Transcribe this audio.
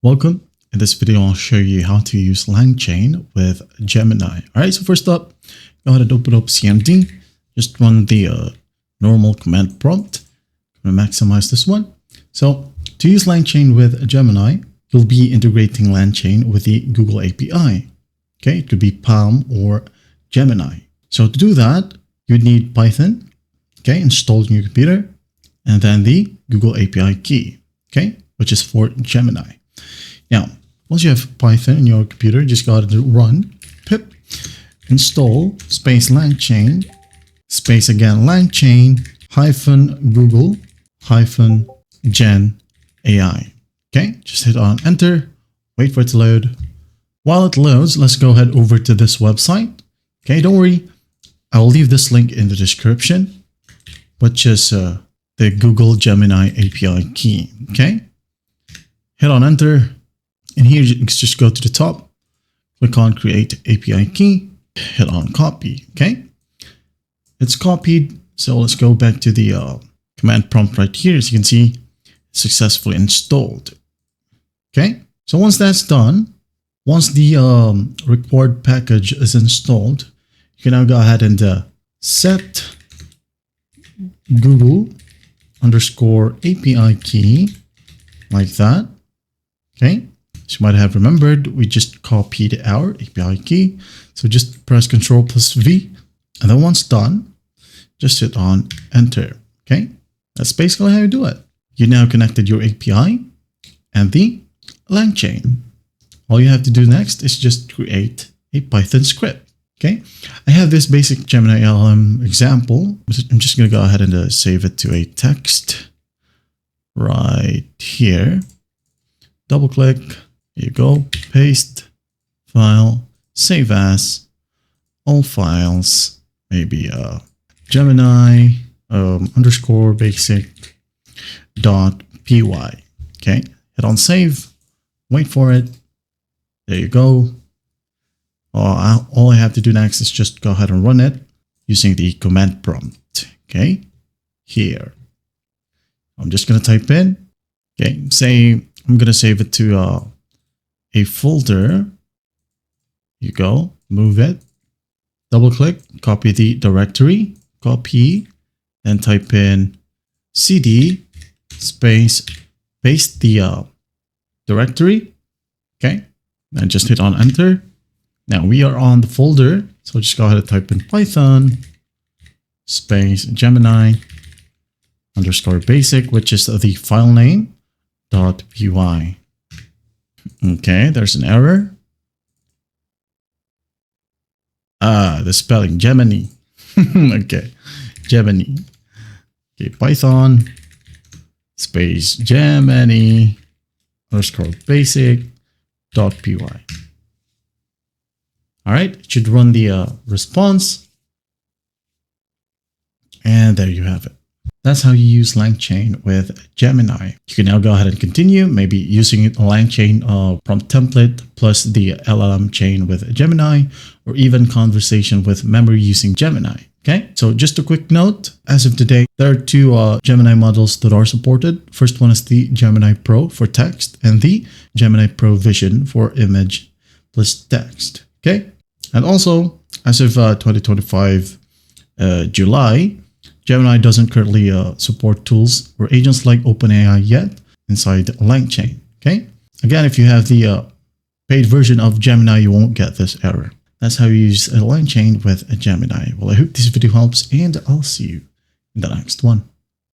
Welcome. In this video, I'll show you how to use LangChain with Gemini. All right, so first up, go ahead and open up CMD. Just run the normal command prompt. I'm going to maximize this one. So to use LangChain with Gemini, you'll be integrating LangChain with the Google API. Okay, it could be Palm or Gemini. So to do that, you'd need Python, okay, installed in your computer, and then the Google API key, okay, which is for Gemini. Now, once you have Python in your computer, just go ahead and run pip install space LangChain space again LangChain hyphen Google hyphen Gen AI. Okay, just hit on enter, wait for it to load. While it loads, let's go ahead over to this website. Okay, don't worry, I'll leave this link in the description, which is the Google Gemini API key. Okay, hit on enter. And here, just go to the top, click on create API key, hit on copy, okay? It's copied, so let's go back to the command prompt right here. As you can see, successfully installed, okay? So once that's done, once the required package is installed, you can now go ahead and set Google underscore API key like that, okay? As you might have remembered, we just copied our API key. So just press Ctrl+V, and then once done, just hit on enter. Okay, that's basically how you do it. You now connected your API and the LangChain. All you have to do next is just create a Python script. Okay, I have this basic Gemini LLM example. I'm just going to go ahead and save it to a text right here. Double click. Here you go, paste, file, save as, all files, maybe Gemini underscore basic dot py. Okay, hit on save, wait for it. There you go. All I have to do next is just go ahead and run it using the command prompt. Okay, here. I'm just going to type in, okay, say I'm going to save it to a folder. You go, move it, double click, copy the directory, copy, then type in cd space, paste the directory, okay, and just hit on enter. Now we are on the folder, so just go ahead and type in Python space Gemini underscore basic, which is the file name .py. Okay, there's an error. The spelling Gemini. Okay, Gemini. Okay, Python space Gemini underscore basic .py. All right, it should run the response. And there you have it. That's how you use LangChain with Gemini. You can now go ahead and continue, maybe using a LangChain prompt template plus the LLM chain with Gemini, or even conversation with memory using Gemini. Okay, so just a quick note, as of today, there are two Gemini models that are supported. First one is the Gemini Pro for text and the Gemini Pro Vision for image plus text. Okay, and also as of 2025 July, Gemini doesn't currently support tools or agents like OpenAI yet inside LangChain. Okay. Again, if you have the paid version of Gemini, you won't get this error. That's how you use a LangChain with a Gemini. Well, I hope this video helps, and I'll see you in the next one.